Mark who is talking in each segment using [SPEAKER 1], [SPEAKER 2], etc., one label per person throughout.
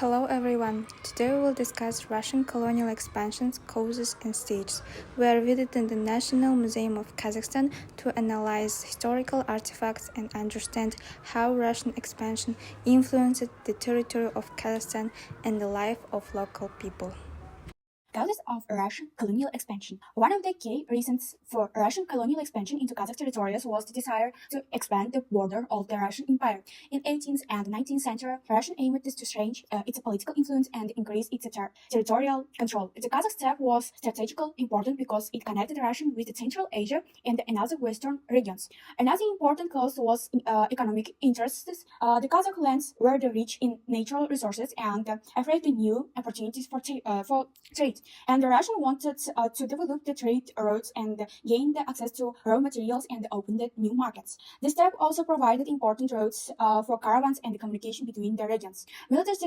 [SPEAKER 1] Hello everyone, today we will discuss Russian colonial expansion's causes and stages. We are visiting the National Museum of Kazakhstan to analyze historical artifacts and understand how Russian expansion influenced the territory of Kazakhstan and the life of local people.
[SPEAKER 2] Causes of Russian colonial expansion. One of the key reasons for Russian colonial expansion into Kazakh territories was the desire to expand the border of the Russian Empire. In 18th and 19th century, Russia aimed to stretch its political influence and increase its territorial control. The Kazakh steppe was strategically important because it connected Russia with Central Asia and another Western regions. Another important cause was economic interests. The Kazakh lands were rich in natural resources and offered new opportunities for trade. And the Russians wanted to develop the trade routes and gain the access to raw materials and open the new markets. The step also provided important routes for caravans and the communication between the regions. Military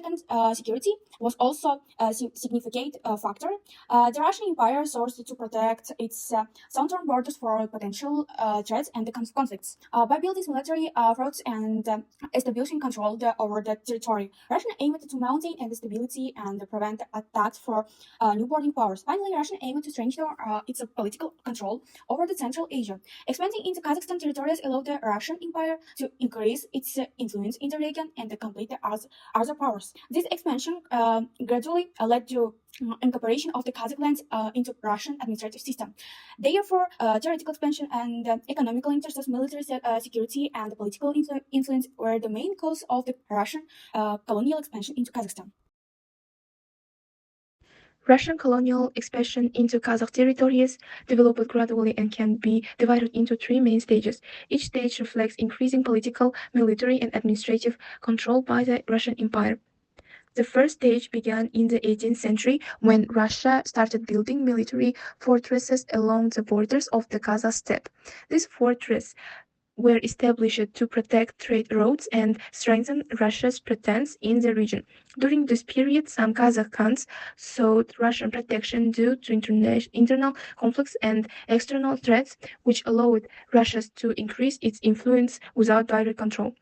[SPEAKER 2] security was also a significant factor. The Russian Empire sought to protect its southern borders for potential threats and conflicts. By building military routes and establishing control over the territory, Russia aimed to maintain stability and prevent attacks for new boarding powers. Finally, Russia aimed to strengthen its political control over the Central Asia. Expanding into Kazakhstan territories allowed the Russian Empire to increase its influence in the region and complete the other powers. This expansion gradually led to incorporation of the Kazakh lands into Russian administrative system. Therefore, theoretical expansion and economical interests, military security, and political influence were the main cause of the Russian colonial expansion into Kazakhstan.
[SPEAKER 3] Russian colonial expansion into Kazakh territories developed gradually and can be divided into three main stages. Each stage reflects increasing political, military, and administrative control by the Russian Empire. The first stage began in the 18th century when Russia started building military fortresses along the borders of the Kazakh steppe. These fortresses were established to protect trade routes and strengthen Russia's presence in the region. During this period, some Kazakh khans sought Russian protection due to internal conflicts and external threats, which allowed Russia to increase its influence without direct control.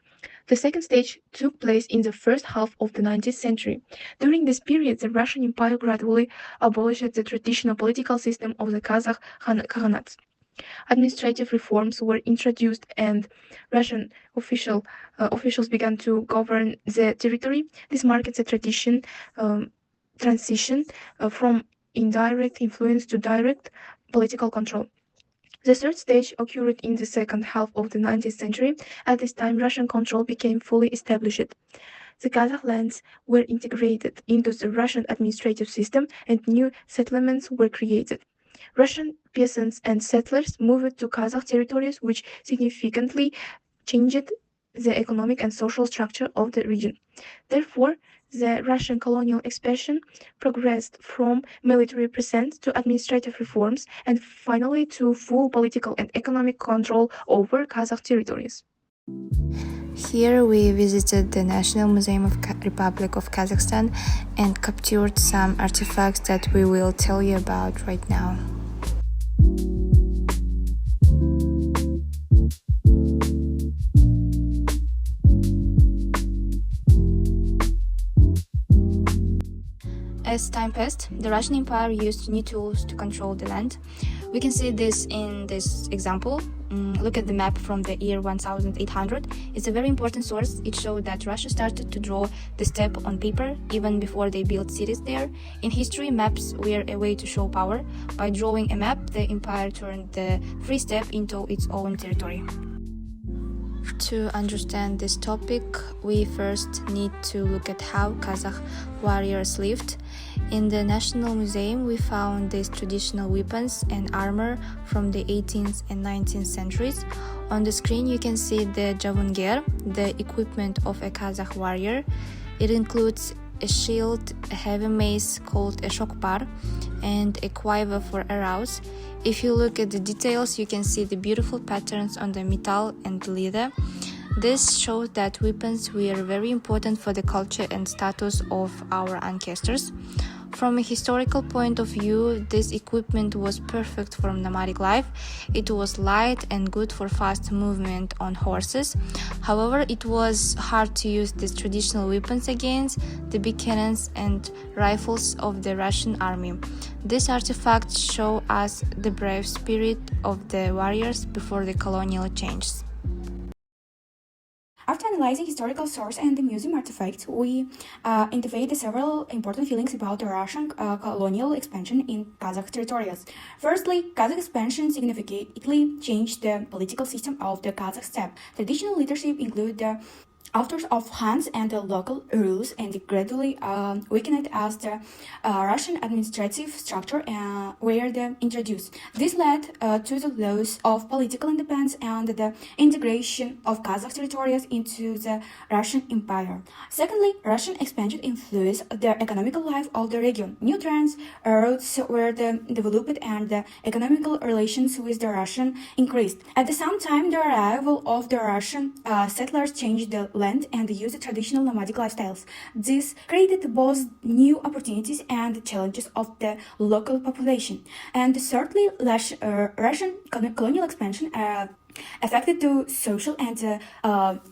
[SPEAKER 3] The second stage took place in the first half of the 19th century. During this period, the Russian Empire gradually abolished the traditional political system of the Kazakh Khanates. Administrative reforms were introduced and Russian officials began to govern the territory. This marked the transition from indirect influence to direct political control. The third stage occurred in the second half of the 19th century. At this time, Russian control became fully established. The Kazakh lands were integrated into the Russian administrative system and new settlements were created. Russian peasants and settlers moved to Kazakh territories, which significantly changed the economic and social structure of the region. Therefore, the Russian colonial expansion progressed from military presence to administrative reforms and finally to full political and economic control over Kazakh territories.
[SPEAKER 1] Here we visited the National Museum of Republic of Kazakhstan and captured some artifacts that we will tell you about right now. As time passed, the Russian Empire used new tools to control the land. We can see this in this example. Look at the map from the year 1800. It's a very important source. It showed that Russia started to draw the steppe on paper even before they built cities there. In history, maps were a way to show power. By drawing a map, the empire turned the free steppe into its own territory. To understand this topic, we first need to look at how Kazakh warriors lived. In the National Museum, we found these traditional weapons and armor from the 18th and 19th centuries. On the screen, you can see the javangir, the equipment of a Kazakh warrior. It includes a shield, a heavy mace called a shokpar, and a quiver for arrows. If you look at the details, you can see the beautiful patterns on the metal and leather. This shows that weapons were very important for the culture and status of our ancestors. From a historical point of view, this equipment was perfect for nomadic life. It was light and good for fast movement on horses. However, it was hard to use these traditional weapons against the big cannons and rifles of the Russian army. These artifacts show us the brave spirit of the warriors before the colonial changes.
[SPEAKER 2] After analyzing historical source and the museum artifacts, we identified several important feelings about the Russian colonial expansion in Kazakh territories. Firstly, Kazakh expansion significantly changed the political system of the Kazakh steppe. Traditional leadership included the authors of Hans and the local rules and gradually weakened as the Russian administrative structure were introduced. This led to the loss of political independence and the integration of Kazakh territories into the Russian Empire. Secondly, Russian expansion influenced the economical life of the region. New trends, routes were developed and the economical relations with the Russian increased. At the same time, the arrival of the Russian settlers changed the land and used traditional nomadic lifestyles. This created both new opportunities and challenges of the local population. And thirdly, Russian colonial expansion affected the social and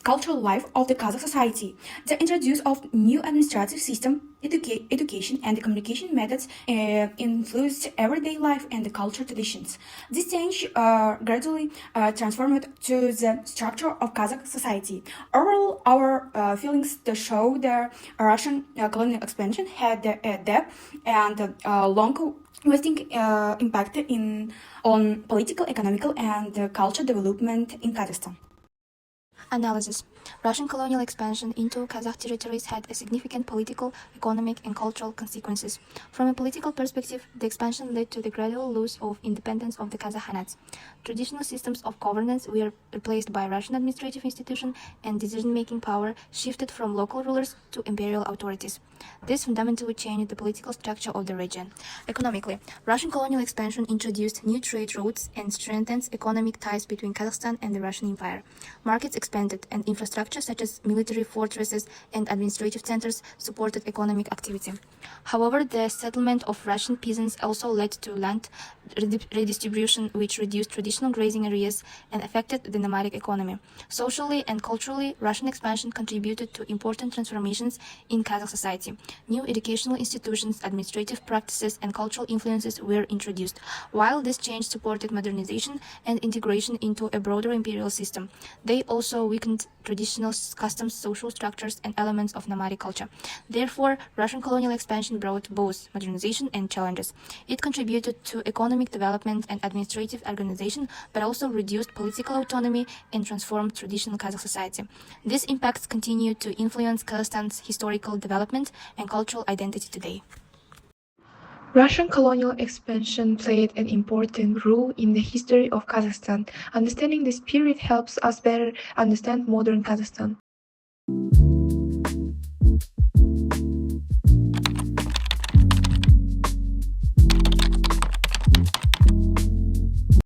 [SPEAKER 2] cultural life of the Kazakh society. The introduction of new administrative system, education, and communication methods influenced everyday life and the cultural traditions. This change gradually transformed to the structure of Kazakh society. Overall, our feelings to show the Russian colonial expansion had a depth and long-lasting impact on political, economical, and cultural development in Kazakhstan.
[SPEAKER 1] Analysis. Russian colonial expansion into Kazakh territories had a significant political, economic, and cultural consequences. From a political perspective, the expansion led to the gradual loss of independence of the Kazakh Khanate. Traditional systems of governance were replaced by Russian administrative institutions, and decision-making power shifted from local rulers to imperial authorities. This fundamentally changed the political structure of the region. Economically, Russian colonial expansion introduced new trade routes and strengthened economic ties between Kazakhstan and the Russian Empire. Markets expanded, and infrastructure such as military fortresses and administrative centers supported economic activity. However, the settlement of Russian peasants also led to land redistribution, which reduced traditional grazing areas and affected the nomadic economy. Socially and culturally, Russian expansion contributed to important transformations in Kazakh society. New educational institutions, administrative practices, and cultural influences were introduced. While this change supported modernization and integration into a broader imperial system, they also weakened traditional customs, social structures, and elements of nomadic culture. Therefore, Russian colonial expansion brought both modernization and challenges. It contributed to economic development and administrative organization, but also reduced political autonomy and transformed traditional Kazakh society. These impacts continue to influence Kazakhstan's historical development and cultural identity today.
[SPEAKER 3] Russian colonial expansion played an important role in the history of Kazakhstan. Understanding this period helps us better understand modern Kazakhstan.